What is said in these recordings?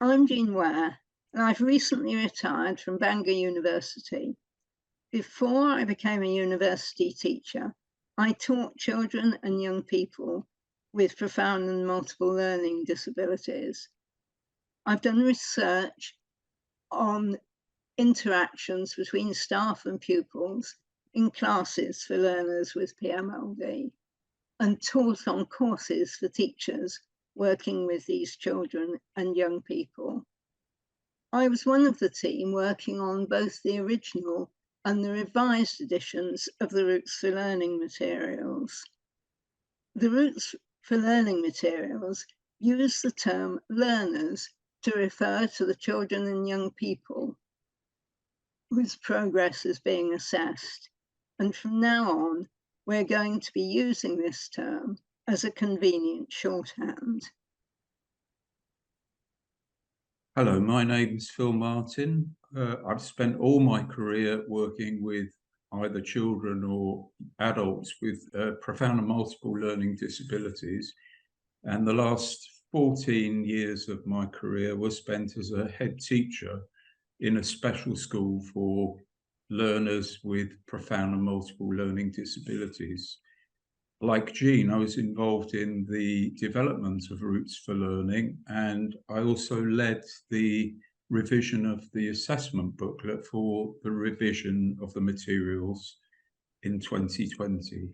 I'm Jean Ware, and I've recently retired from Bangor University. Before I became a university teacher, I taught children and young people with profound and multiple learning disabilities. I've done research on interactions between staff and pupils in classes for learners with PMLD and taught on courses for teachers working with these children and young people. I was one of the team working on both the original and the revised editions of the Roots for Learning materials. The Roots for Learning materials use the term learners to refer to the children and young people whose progress is being assessed. And from now on, we're going to be using this term as a convenient shorthand. Hello, my name is Phil Martin. I've spent all my career working with either children or adults with profound and multiple learning disabilities. And the last 14 years of my career was spent as a head teacher in a special school for learners with profound and multiple learning disabilities. Like Jean, I was involved in the development of Roots for Learning, and I also led the revision of the assessment booklet for the revision of the materials in 2020.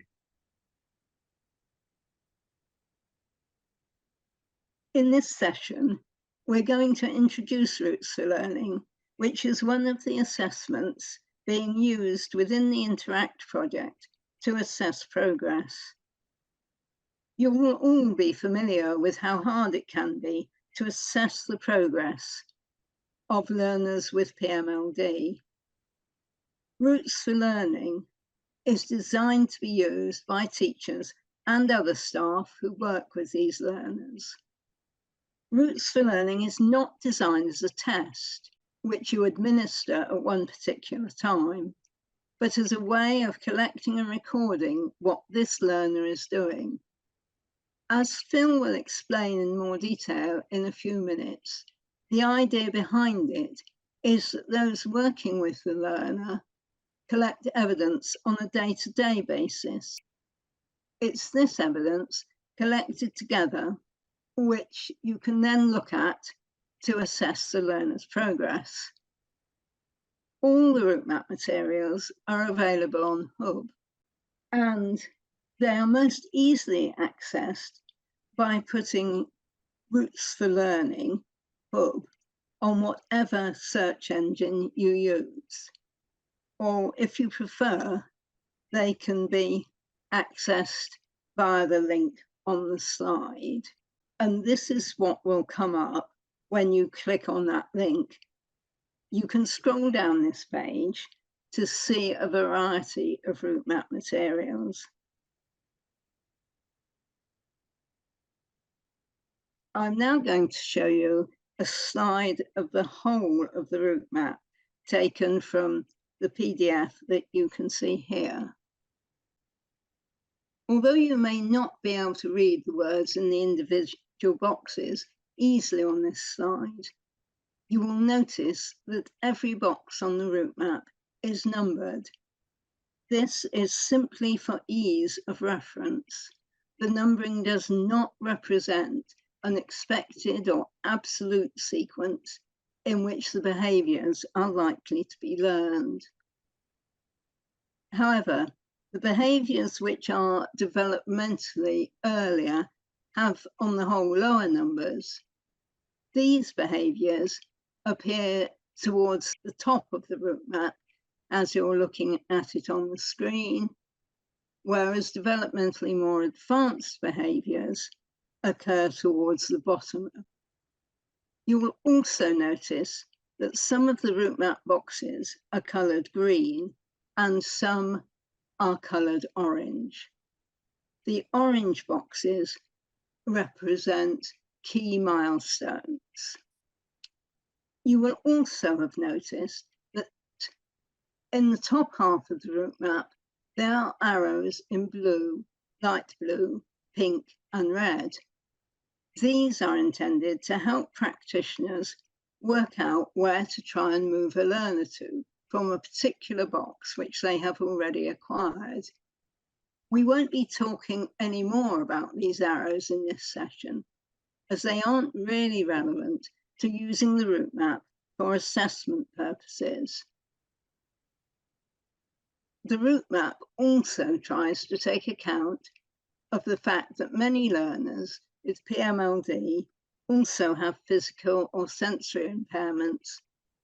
In this session, we're going to introduce Roots for Learning, which is one of the assessments being used within the Interact project to assess progress. You will all be familiar with how hard it can be to assess the progress of learners with PMLD. Roots for Learning is designed to be used by teachers and other staff who work with these learners. Roots for Learning is not designed as a test, which you administer at one particular time, but as a way of collecting and recording what this learner is doing. As Phil will explain in more detail in a few minutes, the idea behind it is that those working with the learner collect evidence on a day-to-day basis. It's this evidence collected together which you can then look at to assess the learner's progress. All the route map materials are available on Hub, and they are most easily accessed by putting Roots for Learning Hub on whatever search engine you use. Or if you prefer, they can be accessed via the link on the slide. And this is what will come up when you click on that link. You can scroll down this page to see a variety of route map materials. I'm now going to show you a slide of the whole of the route map taken from the PDF that you can see here. Although you may not be able to read the words in the individual boxes easily on this slide, you will notice that every box on the route map is numbered. This is simply for ease of reference. The numbering does not represent an expected or absolute sequence in which the behaviours are likely to be learned. However, the behaviours which are developmentally earlier have on the whole lower numbers. These behaviours appear towards the top of the route map as you're looking at it on the screen, whereas developmentally more advanced behaviours occur towards the bottom. You will also notice that some of the route map boxes are coloured green and some are coloured orange. The orange boxes represent key milestones. You will also have noticed that in the top half of the route map, there are arrows in blue, light blue, pink, and red. These are intended to help practitioners work out where to try and move a learner to from a particular box which they have already acquired. We won't be talking any more about these arrows in this session, as they aren't really relevant to using the route map for assessment purposes. The route map also tries to take account of the fact that many learners with PMLD also have physical or sensory impairments,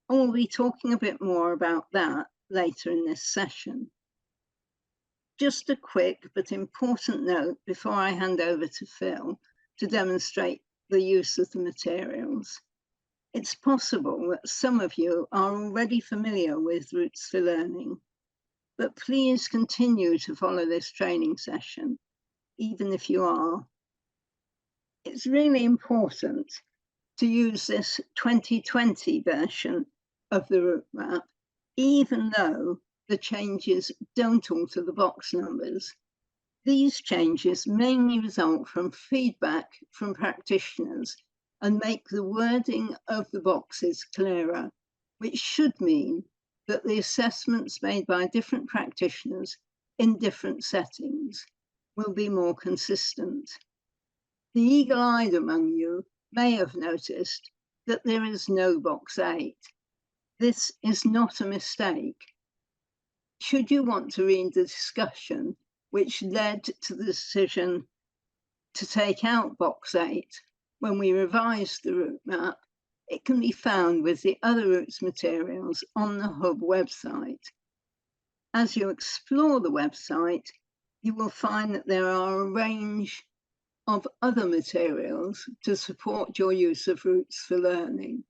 and we'll be talking a bit more about that later in this session. Just a quick but important note before I hand over to Phil to demonstrate the use of the materials. It's possible that some of you are already familiar with Routes for Learning, but please continue to follow this training session, even if you are. It's really important to use this 2020 version of the route map, even though the changes don't alter the box numbers. These changes mainly result from feedback from practitioners and make the wording of the boxes clearer, which should mean that the assessments made by different practitioners in different settings will be more consistent. The eagle-eyed among you may have noticed that there is no box 8. This is not a mistake. Should you want to read the discussion which led to the decision to take out box 8 when we revised the route map, it can be found with the other routes materials on the Hub website. As you explore the website, you will find that there are a range of other materials to support your use of Routes for Learning.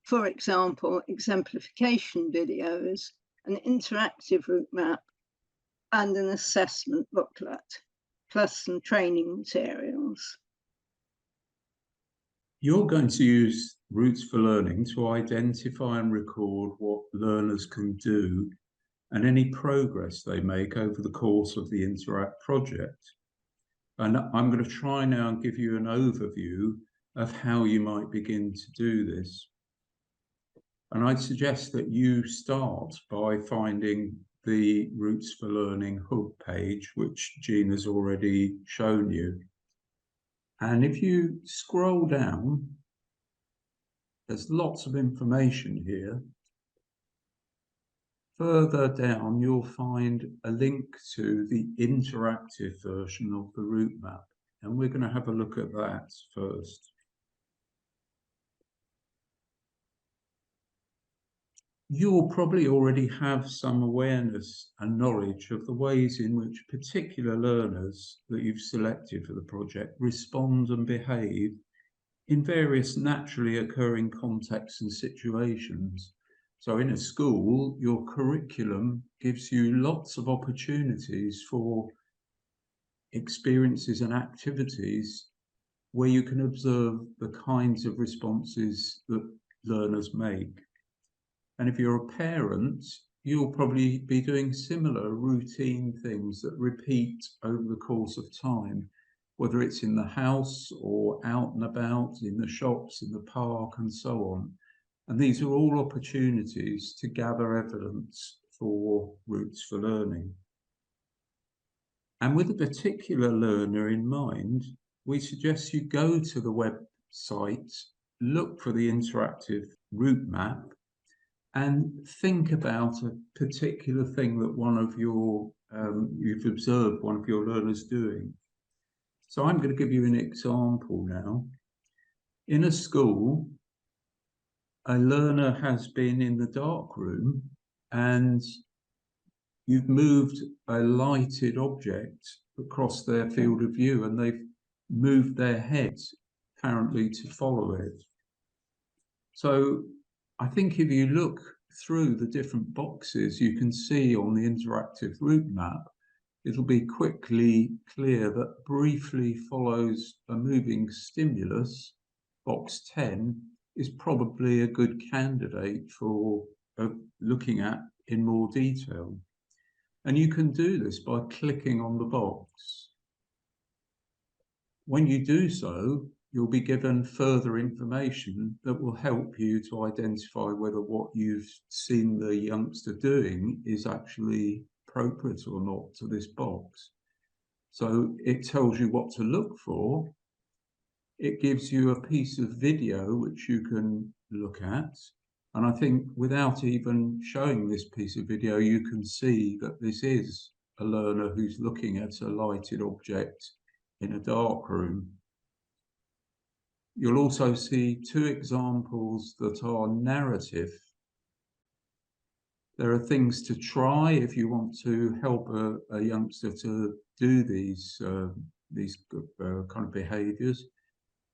For example, exemplification videos, an interactive route map, and an assessment booklet, plus some training materials. You're going to use Routes for Learning to identify and record what learners can do and any progress they make over the course of the Interact project. And I'm going to try now and give you an overview of how you might begin to do this. And I'd suggest that you start by finding the Routes for Learning Hub page, which Jean has already shown you. And if you scroll down, there's lots of information here. Further down, you'll find a link to the interactive version of the route map. And we're going to have a look at that first. You'll probably already have some awareness and knowledge of the ways in which particular learners that you've selected for the project respond and behave in various naturally occurring contexts and situations. So in a school, your curriculum gives you lots of opportunities for experiences and activities where you can observe the kinds of responses that learners make. And if you're a parent, you'll probably be doing similar routine things that repeat over the course of time, whether it's in the house or out and about, in the shops, in the park, and so on. And these are all opportunities to gather evidence for Routes for Learning. And with a particular learner in mind, we suggest you go to the website, look for the interactive route map, and think about a particular thing that one of your, you've observed one of your learners doing. So I'm going to give you an example now. In a school, a learner has been in the dark room and you've moved a lighted object across their field of view and they've moved their heads apparently to follow it. So I think if you look through the different boxes you can see on the interactive route map, it'll be quickly clear that briefly follows a moving stimulus, box 10, is probably a good candidate for looking at in more detail. And you can do this by clicking on the box. When you do so, you'll be given further information that will help you to identify whether what you've seen the youngster doing is actually appropriate or not to this box. So it tells you what to look for. It gives you a piece of video which you can look at. And I think without even showing this piece of video, you can see that this is a learner who's looking at a lighted object in a dark room. You'll also see two examples that are narrative. There are things to try if you want to help a youngster to do these kind of behaviours.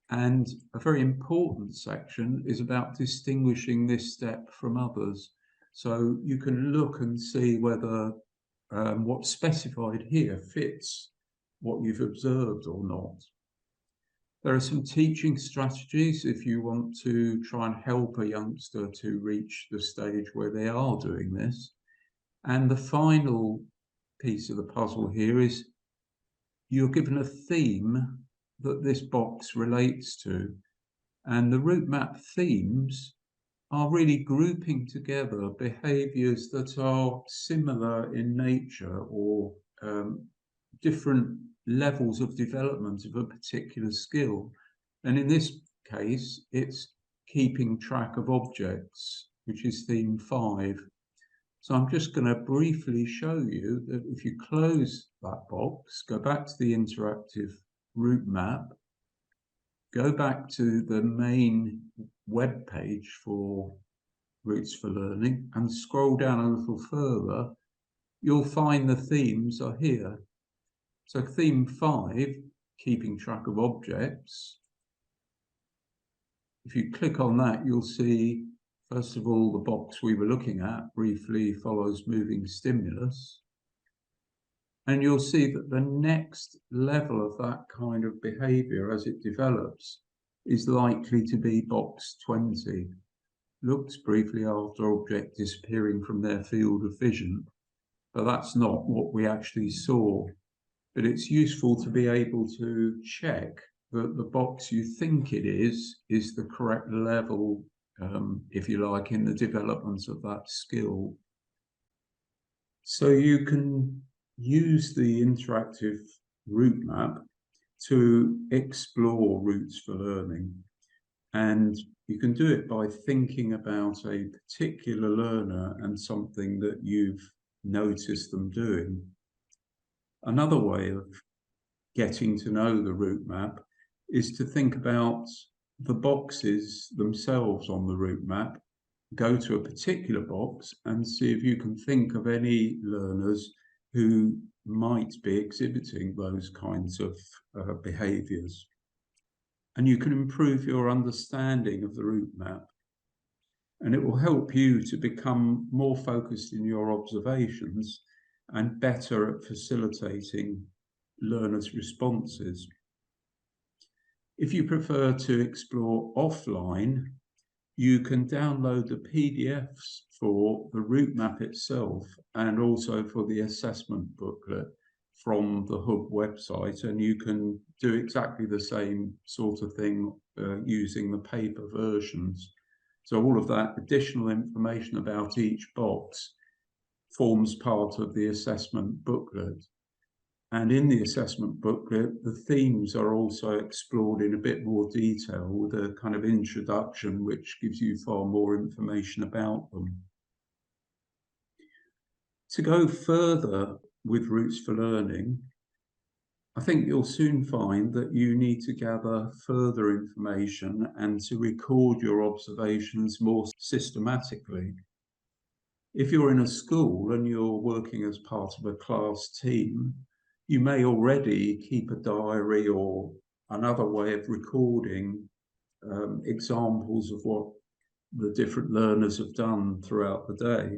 And a very important section is about distinguishing this step from others. So you can look and see whether what's specified here fits what you've observed or not. There are some teaching strategies if you want to try and help a youngster to reach the stage where they are doing this. And the final piece of the puzzle here is you're given a theme that this box relates to. And the route map themes are really grouping together behaviours that are similar in nature or different levels of development of a particular skill. And in this case, it's keeping track of objects, which is theme 5. So I'm just going to briefly show you that if you close that box, go back to the interactive route map, go back to the main web page for Routes for Learning and scroll down a little further, you'll find the themes are here. So theme 5, keeping track of objects. If you click on that, you'll see, first of all, the box we were looking at briefly follows moving stimulus. And you'll see that the next level of that kind of behavior as it develops is likely to be box 20. Looks briefly after object disappearing from their field of vision, but that's not what we actually saw. But it's useful to be able to check that the box you think it is the correct level, if you like, in the development of that skill. So you can use the interactive route map to explore routes for learning. And you can do it by thinking about a particular learner and something that you've noticed them doing. Another way of getting to know the route map is to think about the boxes themselves on the route map. Go to a particular box and see if you can think of any learners who might be exhibiting those kinds of behaviours. And you can improve your understanding of the route map. And it will help you to become more focused in your observations and better at facilitating learners' responses. If you prefer to explore offline, you can download the PDFs for the route map itself and also for the assessment booklet from the Hub website, and you can do exactly the same sort of thing using the paper versions. So all of that additional information about each box forms part of the assessment booklet. And in the assessment booklet, the themes are also explored in a bit more detail with a kind of introduction, which gives you far more information about them. To go further with Routes for Learning, I think you'll soon find that you need to gather further information and to record your observations more systematically. If you're in a school and you're working as part of a class team, you may already keep a diary or another way of recording examples of what the different learners have done throughout the day.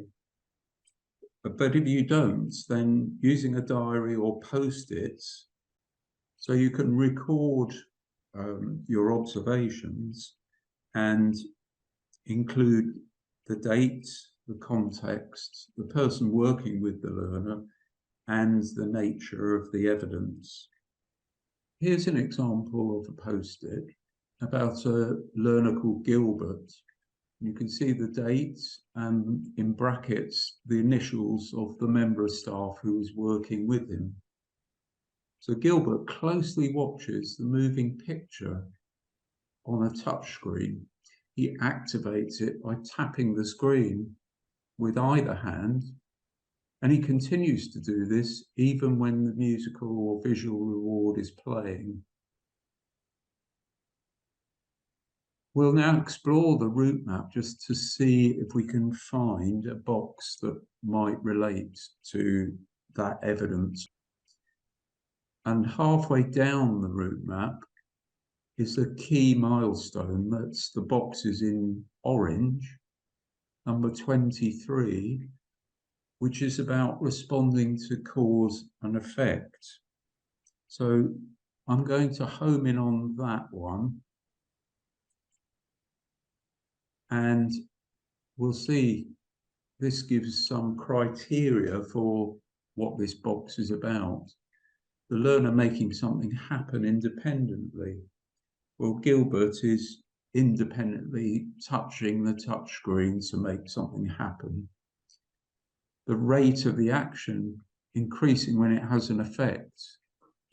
But if you don't, then using a diary or post-its, so you can record your observations and include the date, the context, the person working with the learner, and the nature of the evidence. Here's an example of a post-it. about a learner called Gilbert. You can see the dates and in brackets the initials of the member of staff who was working with him. So Gilbert closely watches the moving picture on a touchscreen. He activates it by tapping the screen with either hand, and he continues to do this even when the musical or visual reward is playing. We'll now explore the route map just to see if we can find a box that might relate to that evidence. And halfway down the route map is the key milestone. That's the boxes in orange, number 23, which is about responding to cause and effect. So I'm going to home in on that one. And we'll see this gives some criteria for what this box is about. The learner making something happen independently. Well, Gilbert is independently touching the touchscreen to make something happen. The rate of the action increasing when it has an effect.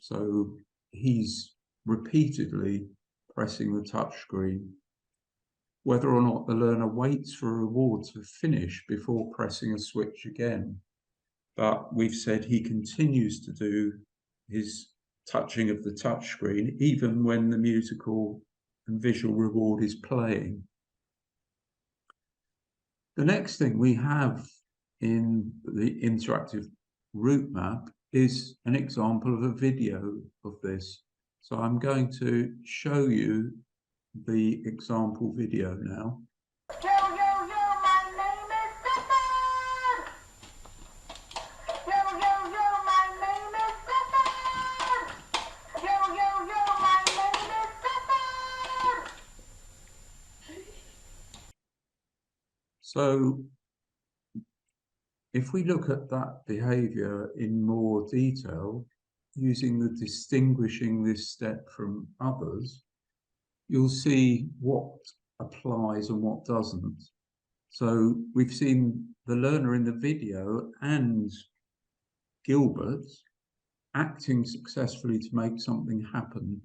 So he's repeatedly pressing the touchscreen. Whether or not the learner waits for a reward to finish before pressing a switch again. But we've said he continues to do his touching of the touchscreen even when the musical and visual reward is playing. The next thing we have in the interactive route map is an example of a video of this. So I'm going to show you the example video now. Yo, yo, yo, my name is Stefan! Yo, yo, yo, my name is Stefan! Yo, yo, yo, my name is Stefan! So if we look at that behavior in more detail, using the distinguishing this step from others, you'll see what applies and what doesn't. So we've seen the learner in the video and Gilbert acting successfully to make something happen.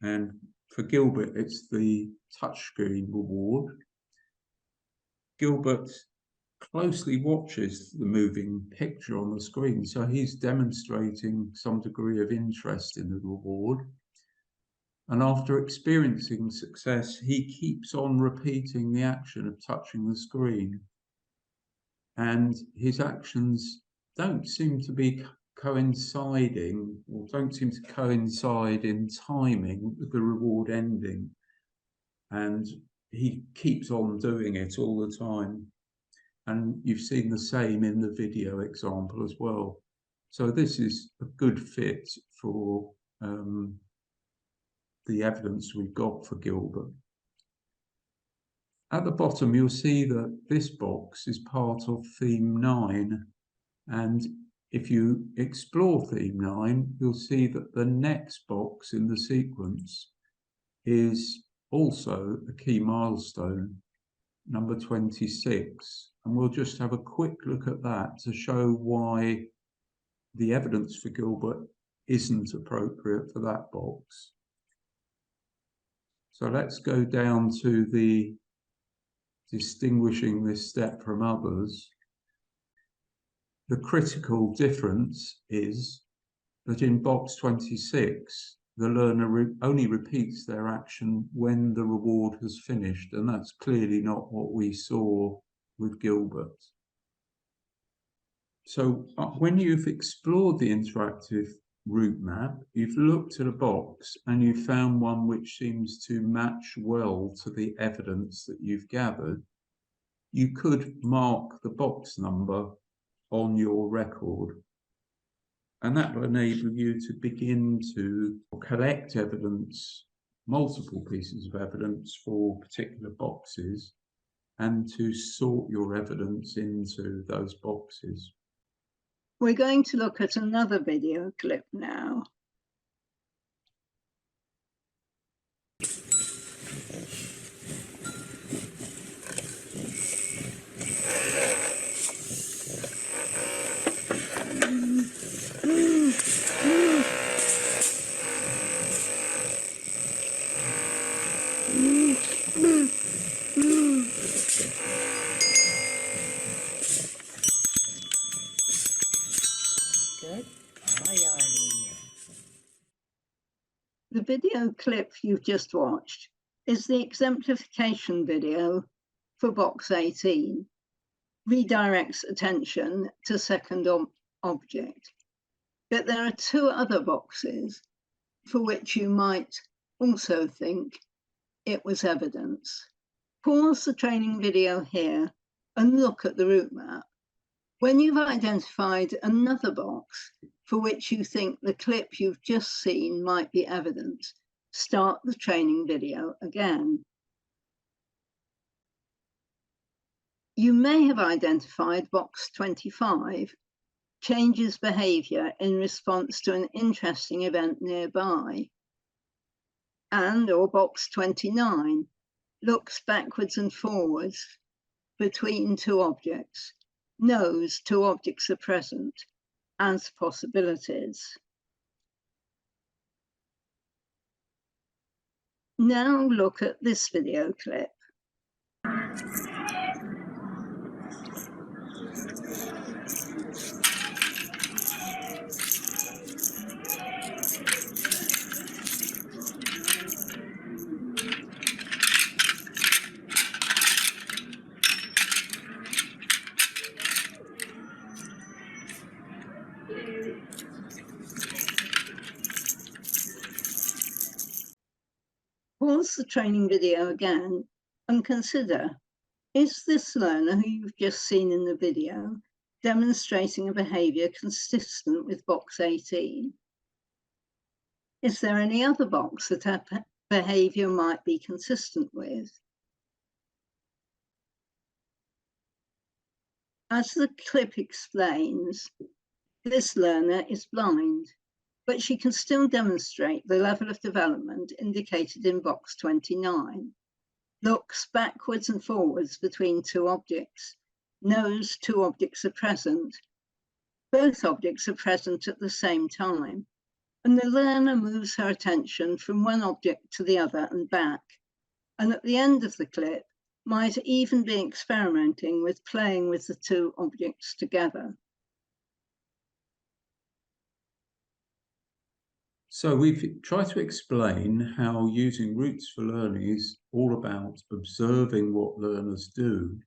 And for Gilbert, it's the touchscreen reward. Gilbert closely watches the moving picture on the screen, so he's demonstrating some degree of interest in the reward. And after experiencing success, he keeps on repeating the action of touching the screen. And his actions don't seem to be coinciding, or don't seem to coincide in timing with the reward ending. And he keeps on doing it all the time. And you've seen the same in the video example as well. So this is a good fit for the evidence we've got for Gilbert. At the bottom, you'll see that this box is part of theme 9. And if you explore theme 9, you'll see that the next box in the sequence is also a key milestone, number 26. And we'll just have a quick look at that to show why the evidence for Gilbert isn't appropriate for that box. So let's go down to the distinguishing this step from others. The critical difference is that in box 26, the learner only repeats their action when the reward has finished, and that's clearly not what we saw with Gilbert. So when you've explored the interactive route map, you've looked at a box and you've found one which seems to match well to the evidence that you've gathered, you could mark the box number on your record. And that will enable you to begin to collect evidence, multiple pieces of evidence for particular boxes, and to sort your evidence into those boxes. We're going to look at another video clip now. The video clip you've just watched is the exemplification video for box 18, redirects attention to second object. But there are two other boxes for which you might also think it was evidence. Pause the training video here and look at the route map. When you've identified another box for which you think the clip you've just seen might be evidence, start the training video again. You may have identified box 25, changes behaviour in response to an interesting event nearby, or box 29, looks backwards and forwards between two objects, knows two objects are present as possibilities. Now look at this video clip. Pause the training video again and consider, is this learner who you've just seen in the video demonstrating a behaviour consistent with box 18? Is there any other box that her behaviour might be consistent with? As the clip explains, this learner is blind, but she can still demonstrate the level of development indicated in box 29, looks backwards and forwards between two objects, knows two objects are present, both objects are present at the same time, and the learner moves her attention from one object to the other and back, and at the end of the clip might even be experimenting with playing with the two objects together. So we've tried to explain how using Routes for Learning is all about observing what learners do,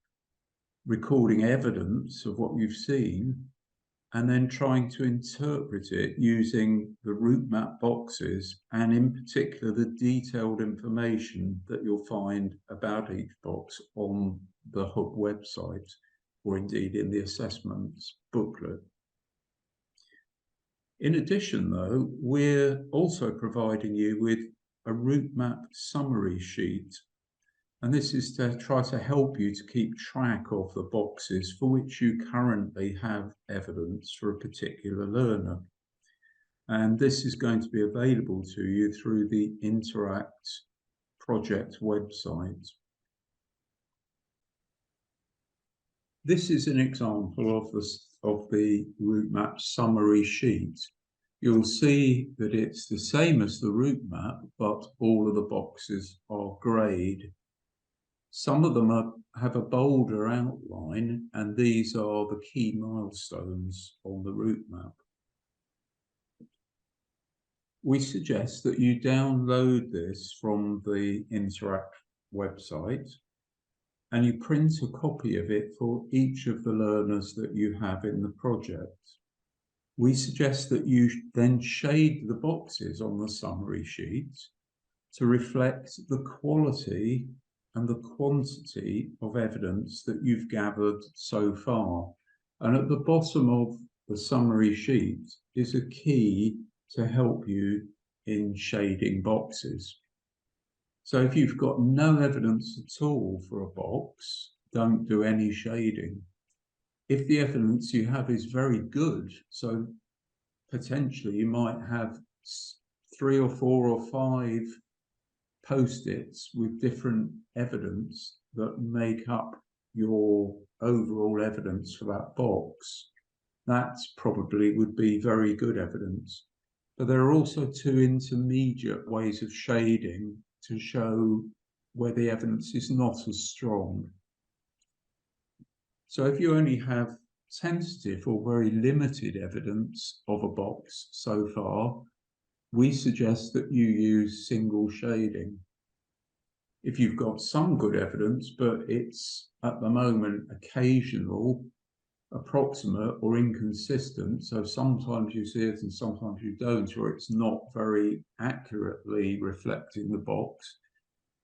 recording evidence of what you've seen, and then trying to interpret it using the route map boxes, and in particular the detailed information that you'll find about each box on the Hub website, or indeed in the assessments booklet. In addition, though, we're also providing you with a route map summary sheet, and this is to try to help you to keep track of the boxes for which you currently have evidence for a particular learner. And this is going to be available to you through the Interact project website. This is an example of the route map summary sheet. You'll see that it's the same as the route map, but all of the boxes are greyed. Some of them have a bolder outline, and these are the key milestones on the route map. We suggest that you download this from the Interact website, and you print a copy of it for each of the learners that you have in the project. We suggest that you then shade the boxes on the summary sheet to reflect the quality and the quantity of evidence that you've gathered so far. And at the bottom of the summary sheet is a key to help you in shading boxes. So if you've got no evidence at all for a box, don't do any shading. If the evidence you have is very good, so potentially you might have 3 or 4 or 5 post-its with different evidence that make up your overall evidence for that box, that probably would be very good evidence. But there are also 2 intermediate ways of shading to show where the evidence is not as strong. So if you only have tentative or very limited evidence of a box so far, we suggest that you use single shading. If you've got some good evidence, but it's at the moment occasional, approximate or inconsistent, so sometimes you see it and sometimes you don't, or it's not very accurately reflecting the box,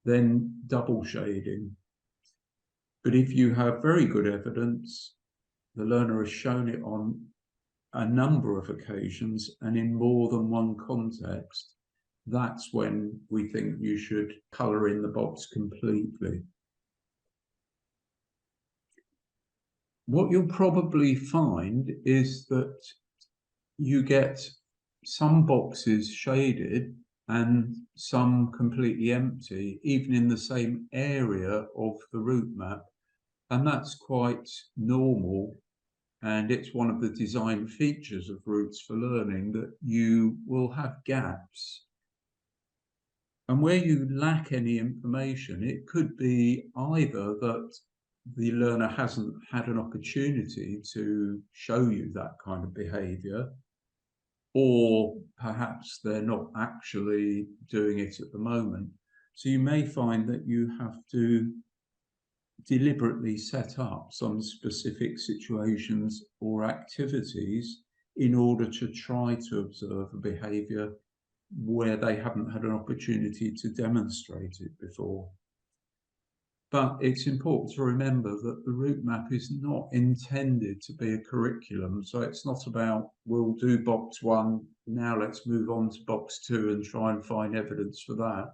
then double shading. But if you have very good evidence, the learner has shown it on a number of occasions and in more than one context, that's when we think you should colour in the box completely. What you'll probably find is that you get some boxes shaded and some completely empty, even in the same area of the route map. And that's quite normal. And it's one of the design features of Routes for Learning that you will have gaps. And where you lack any information, it could be either that the learner hasn't had an opportunity to show you that kind of behaviour, or perhaps they're not actually doing it at the moment. So you may find that you have to deliberately set up some specific situations or activities in order to try to observe a behaviour where they haven't had an opportunity to demonstrate it before. But it's important to remember that the route map is not intended to be a curriculum. So it's not about, we'll do box 1, now let's move on to box 2 and try and find evidence for that.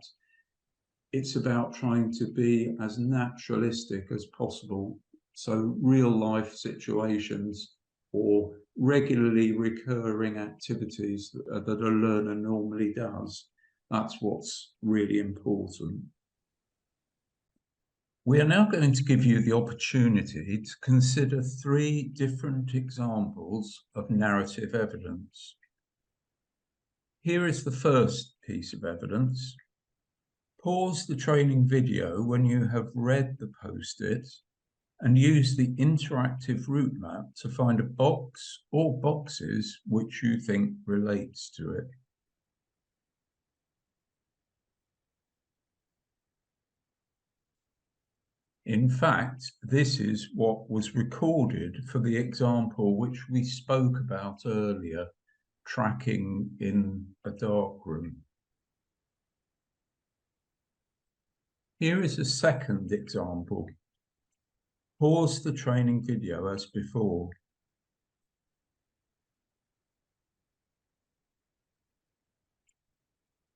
It's about trying to be as naturalistic as possible. So real life situations or regularly recurring activities that a learner normally does. That's what's really important. We are now going to give you the opportunity to consider 3 different examples of narrative evidence. Here is the first piece of evidence. Pause the training video when you have read the post-it and use the interactive route map to find a box or boxes which you think relates to it. In fact, this is what was recorded for the example which we spoke about earlier, tracking in a darkroom. Here is a second example. Pause the training video as before.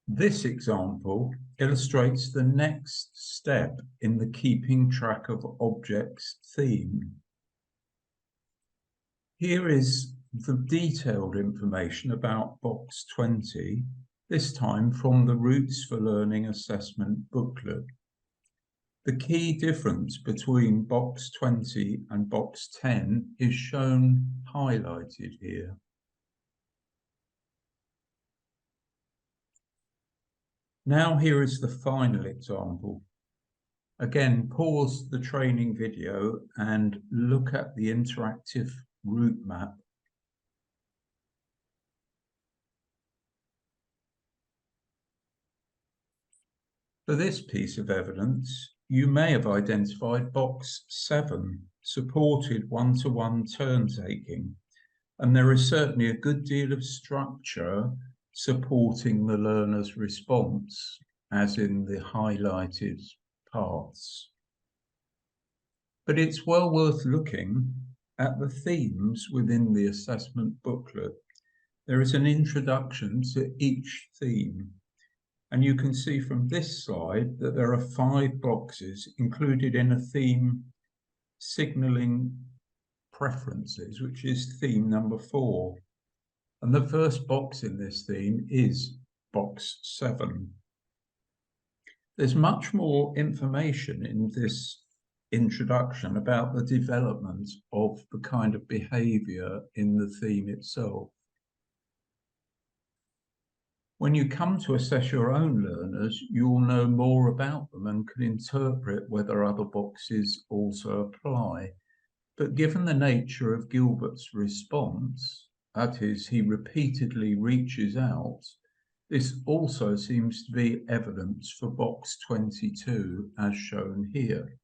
This example illustrates the next step in the keeping track of objects theme. Here is the detailed information about box 20, this time from the Routes for Learning assessment booklet. The key difference between box 20 and box 10 is shown highlighted here. Now here is the final example. Again, pause the training video and look at the interactive route map. For this piece of evidence, you may have identified box 7, supported one-to-one turn-taking, and there is certainly a good deal of structure supporting the learner's response, as in the highlighted parts. But it's well worth looking at the themes within the assessment booklet. There is an introduction to each theme, and you can see from this slide that there are 5 boxes included in a theme signalling preferences, which is theme number 4. And the first box in this theme is box 7. There's much more information in this introduction about the development of the kind of behaviour in the theme itself. When you come to assess your own learners, you'll know more about them and can interpret whether other boxes also apply. But given the nature of Gilbert's response, that is, he repeatedly reaches out, This also seems to be evidence for box 22 as shown here.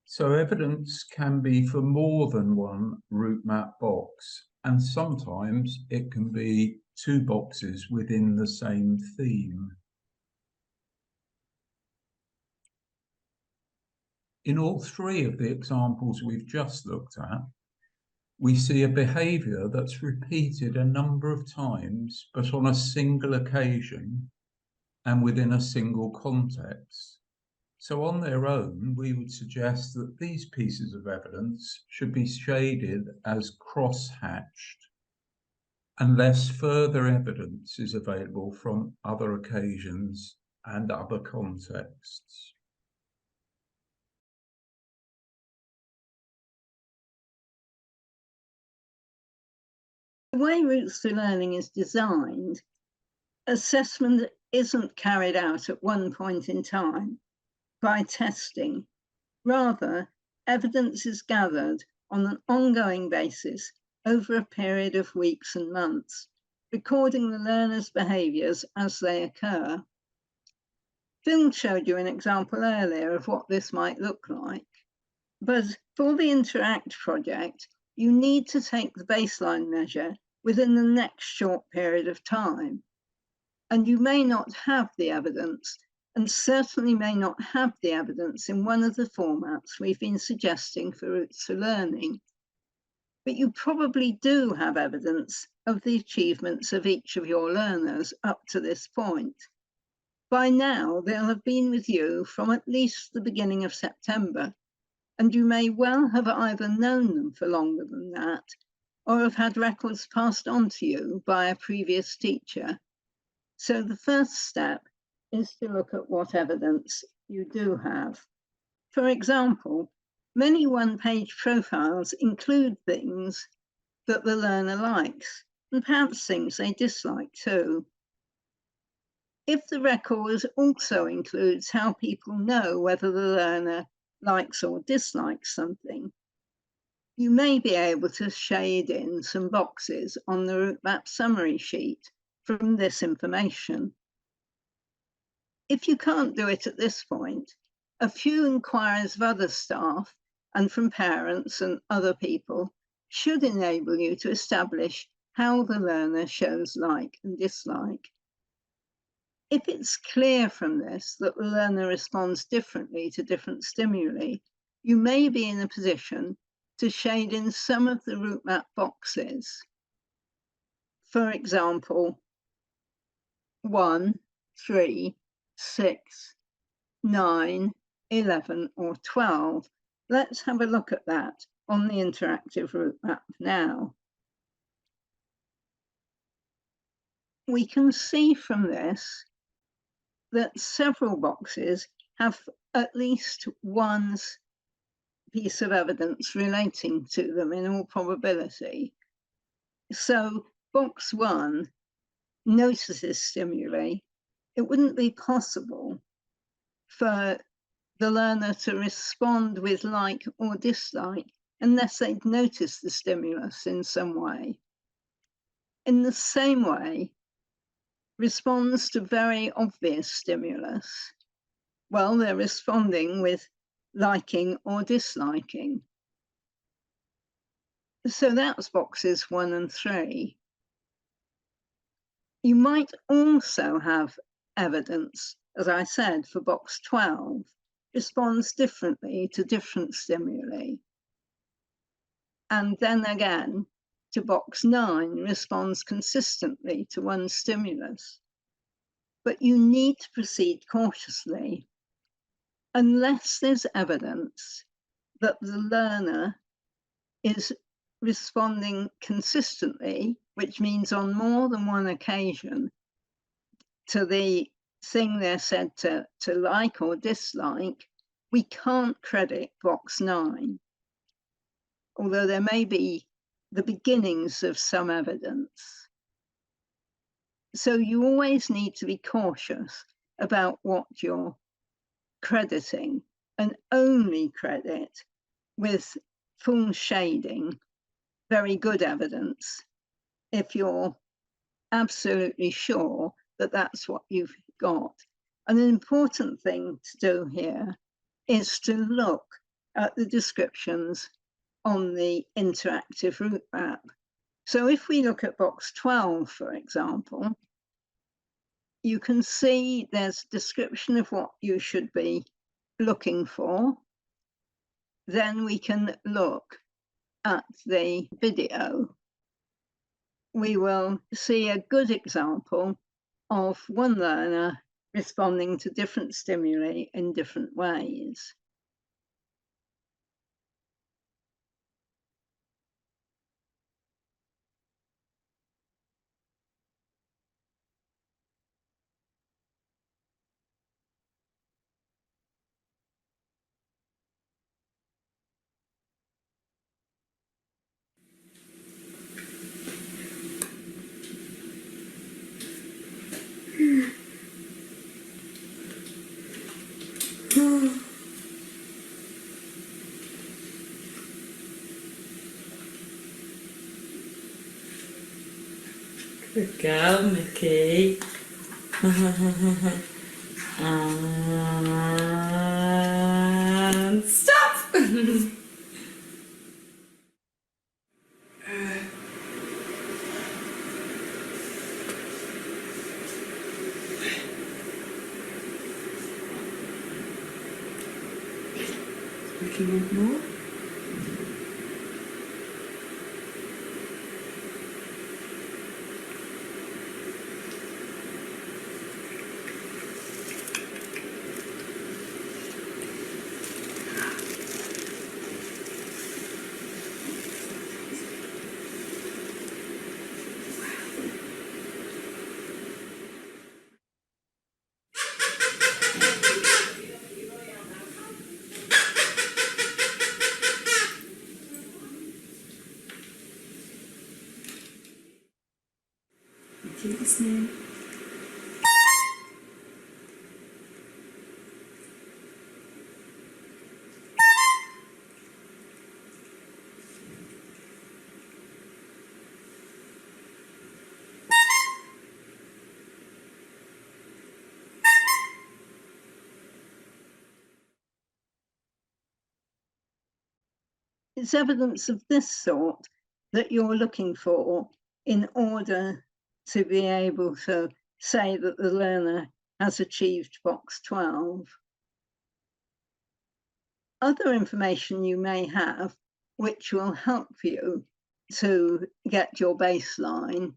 So evidence can be for more than one route map box, and sometimes it can be two boxes within the same theme. In all three of the examples we've just looked at, we see a behaviour that's repeated a number of times, but on a single occasion and within a single context. So on their own, we would suggest that these pieces of evidence should be shaded as cross-hatched, unless further evidence is available from other occasions and other contexts. The way Routes to Learning is designed, assessment isn't carried out at one point in time by testing. Rather, evidence is gathered on an ongoing basis over a period of weeks and months, recording the learner's behaviours as they occur. Phil showed you an example earlier of what this might look like, but for the Interact project, you need to take the baseline measure within the next short period of time. And you may not have the evidence, and certainly may not have the evidence in one of the formats we've been suggesting for Routes to Learning. But you probably do have evidence of the achievements of each of your learners up to this point. By now, they'll have been with you from at least the beginning of September, and you may well have either known them for longer than that, or have had records passed on to you by a previous teacher. So the first step is to look at what evidence you do have. For example, many one-page profiles include things that the learner likes, and perhaps things they dislike too. If the record also includes how people know whether the learner likes or dislikes something, you may be able to shade in some boxes on the route map summary sheet from this information. If you can't do it at this point, a few inquiries of other staff and from parents and other people should enable you to establish how the learner shows like and dislike. If it's clear from this that the learner responds differently to different stimuli, you may be in a position to shade in some of the route map boxes. For example, 1, 3, 6, 9, 11, or 12. Let's have a look at that on the interactive route map now. We can see from this that several boxes have at least one piece of evidence relating to them in all probability. So box 1 notices stimuli. It wouldn't be possible for the learner to respond with like or dislike unless they'd noticed the stimulus in some way. In the same way, responds to very obvious stimulus. Well, they're responding with liking or disliking. So that's boxes 1 and 3. You might also have evidence, as I said, for box 12, responds differently to different stimuli. And then again, to box 9, responds consistently to one stimulus. But you need to proceed cautiously unless there's evidence that the learner is responding consistently, which means on more than one occasion, to the thing they're said to like or dislike. We can't credit box 9, although there may be the beginnings of some evidence. So you always need to be cautious about what you're crediting, and only credit with full shading very good evidence if you're absolutely sure that that's what you've got. And an important thing to do here is to look at the descriptions on the interactive route map. So if we look at box 12, for example, you can see there's a description of what you should be looking for. Then we can look at the video. We will see a good example of one learner responding to different stimuli in different ways. Good girl, Mickey. And stop! Mickey want more? Mickey listening. It's evidence of this sort that you're looking for in order to be able to say that the learner has achieved box 12. Other information you may have which will help you to get your baseline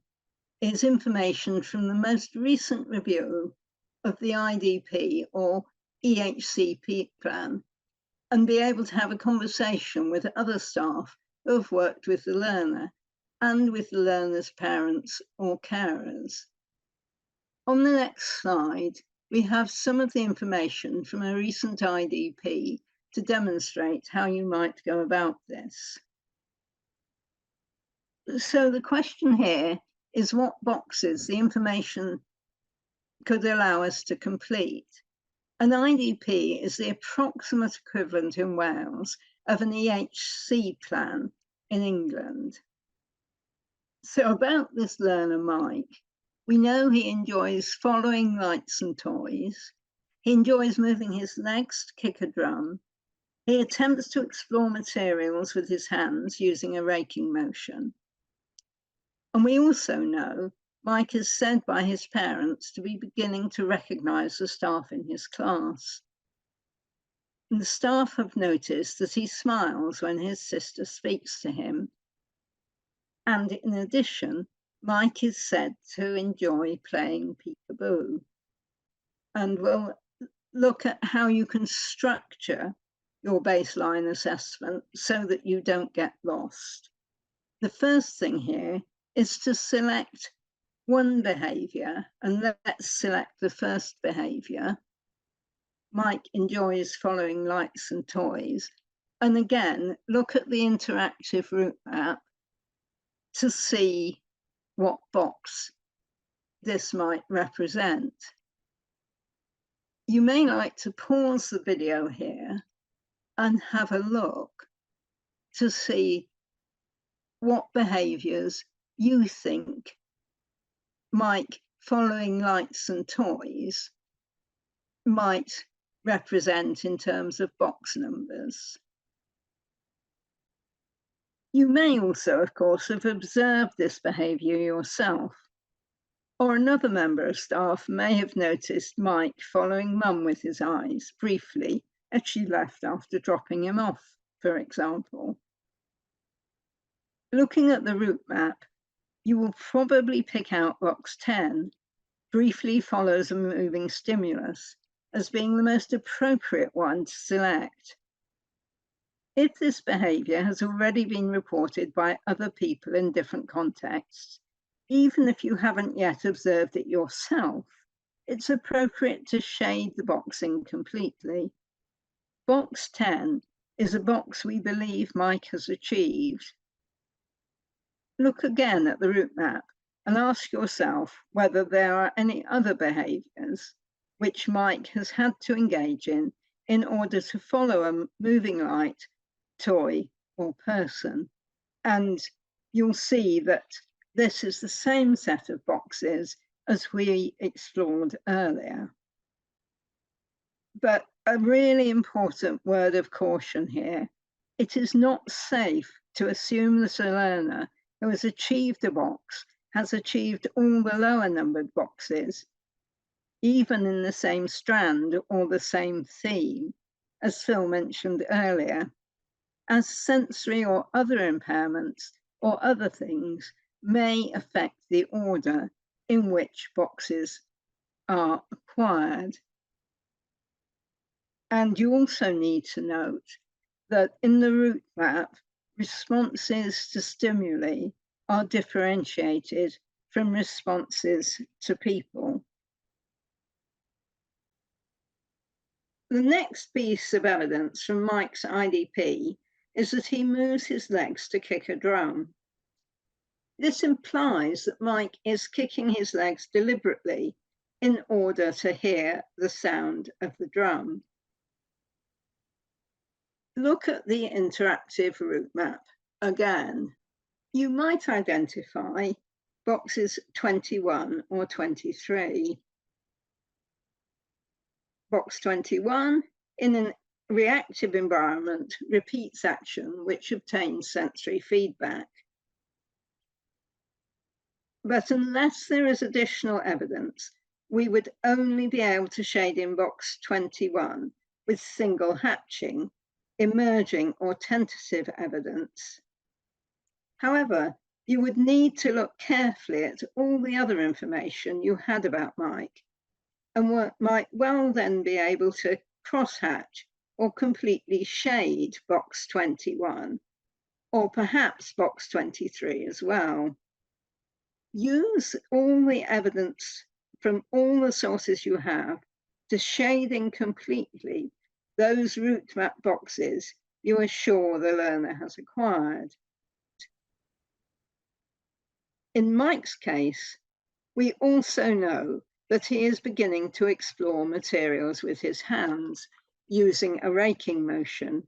is information from the most recent review of the IDP or EHCP plan, and be able to have a conversation with other staff who have worked with the learner and with the learner's parents or carers. On the next slide, we have some of the information from a recent IDP to demonstrate how you might go about this. So the question here is what boxes the information could allow us to complete. An IDP is the approximate equivalent in Wales of an EHC plan in England. So about this learner, Mike, we know he enjoys following lights and toys. He enjoys moving his legs to kick a drum. He attempts to explore materials with his hands using a raking motion. And we also know Mike is said by his parents to be beginning to recognise the staff in his class. And the staff have noticed that he smiles when his sister speaks to him. And in addition, Mike is said to enjoy playing peekaboo. And we'll look at how you can structure your baseline assessment so that you don't get lost. The first thing here is to select one behaviour, and let's select the first behaviour. Mike enjoys following lights and toys. And again, look at the interactive route map to see what box this might represent. You may like to pause the video here and have a look to see what behaviours you think Mike following lights and toys might represent in terms of box numbers. You may also, of course, have observed this behaviour yourself, or another member of staff may have noticed Mike following Mum with his eyes briefly as she left after dropping him off, for example. Looking at the route map, you will probably pick out box 10, briefly follows a moving stimulus, as being the most appropriate one to select. If this behaviour has already been reported by other people in different contexts, even if you haven't yet observed it yourself, it's appropriate to shade the boxing completely. Box 10 is a box we believe Mike has achieved. Look again at the route map and ask yourself whether there are any other behaviours which Mike has had to engage in order to follow a moving light, toy, or person. And you'll see that this is the same set of boxes as we explored earlier. But a really important word of caution here. It is not safe to assume that a learner who has achieved a box has achieved all the lower numbered boxes, even in the same strand or the same theme, as Phil mentioned earlier, as sensory or other impairments or other things may affect the order in which boxes are acquired. And you also need to note that in the route map, responses to stimuli are differentiated from responses to people. The next piece of evidence from Mike's IDP is that he moves his legs to kick a drum. This implies that Mike is kicking his legs deliberately in order to hear the sound of the drum. Look at the interactive route map again. You might identify boxes 21 or 23. Box 21, in a reactive environment, repeats action which obtains sensory feedback. But unless there is additional evidence, we would only be able to shade in box 21 with single hatching, emerging or tentative evidence. However, you would need to look carefully at all the other information you had about Mike, and might well then be able to crosshatch or completely shade box 21, or perhaps box 23 as well. Use all the evidence from all the sources you have to shade in completely those route map boxes you are sure the learner has acquired. In Mike's case, we also know that he is beginning to explore materials with his hands using a raking motion.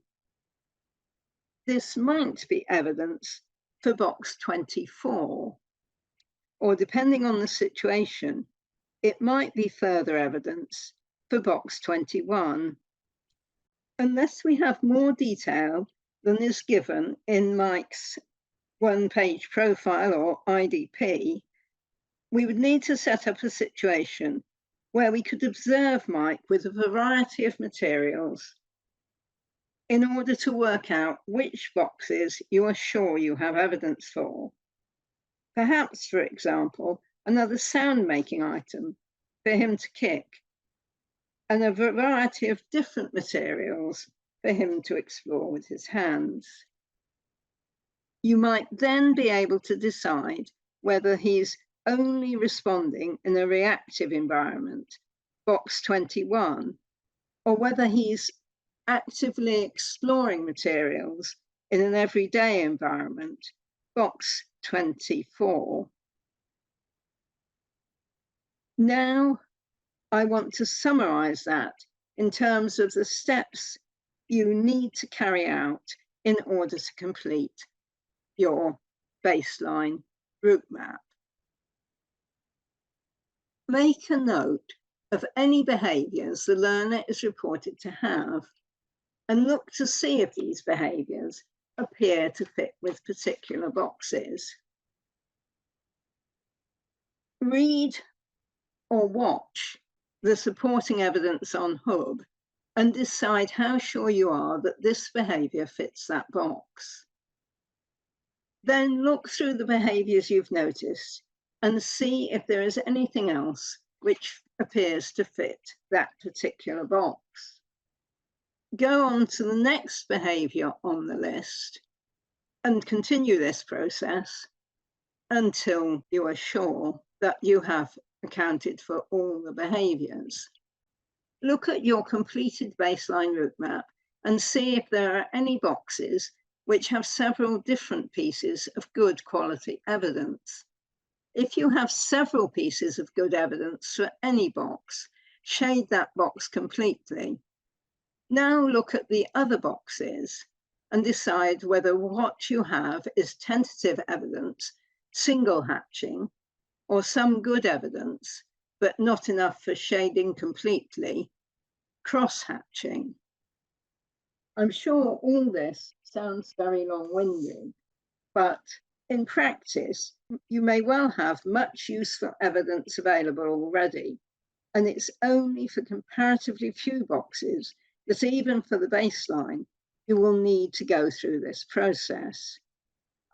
This might be evidence for box 24, or depending on the situation, it might be further evidence for box 21. Unless we have more detail than is given in Mike's one-page profile or IDP, we would need to set up a situation where we could observe Mike with a variety of materials in order to work out which boxes you are sure you have evidence for. Perhaps, for example, another sound-making item for him to kick, and a variety of different materials for him to explore with his hands. You might then be able to decide whether he's only responding in a reactive environment, box 21, or whether he's actively exploring materials in an everyday environment, box 24. Now, I want to summarize that in terms of the steps you need to carry out in order to complete your baseline route map. Make a note of any behaviours the learner is reported to have and look to see if these behaviours appear to fit with particular boxes. Read or watch the supporting evidence on Hub and decide how sure you are that this behaviour fits that box. Then look through the behaviours you've noticed and see if there is anything else which appears to fit that particular box. Go on to the next behaviour on the list and continue this process until you are sure that you have accounted for all the behaviours. Look at your completed baseline route map and see if there are any boxes which have several different pieces of good quality evidence. If you have several pieces of good evidence for any box, shade that box completely. Now look at the other boxes and decide whether what you have is tentative evidence, single hatching, or some good evidence, but not enough for shading completely, cross-hatching. I'm sure all this sounds very long-winded, but in practice, you may well have much useful evidence available already, and it's only for comparatively few boxes that even for the baseline, you will need to go through this process.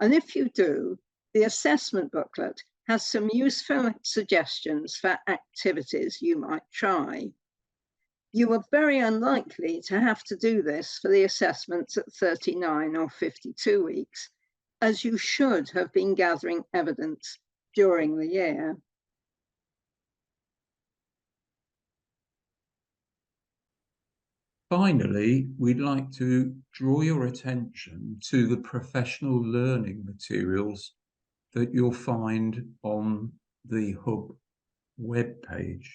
And if you do, the assessment booklet has some useful suggestions for activities you might try. You are very unlikely to have to do this for the assessments at 39 or 52 weeks, as you should have been gathering evidence during the year. Finally, we'd like to draw your attention to the professional learning materials that you'll find on the Hub webpage.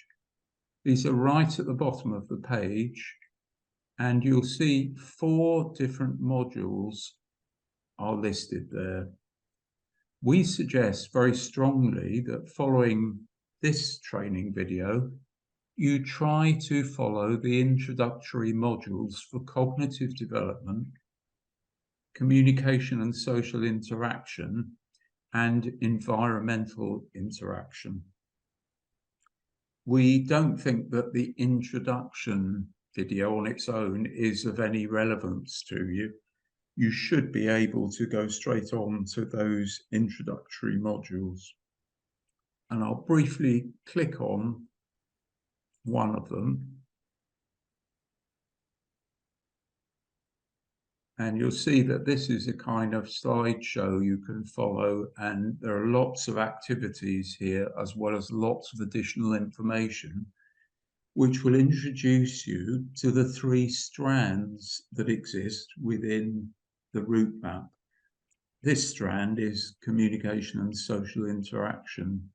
These are right at the bottom of the page, and you'll see 4 different modules are listed there. We suggest very strongly that following this training video, you try to follow the introductory modules for cognitive development, communication and social interaction, and environmental interaction. We don't think that the introduction video on its own is of any relevance to you. You should be able to go straight on to those introductory modules. And I'll briefly click on one of them. And you'll see that this is a kind of slideshow you can follow, and there are lots of activities here, as well as lots of additional information, which will introduce you to the 3 strands that exist within the route map. This strand is communication and social interaction.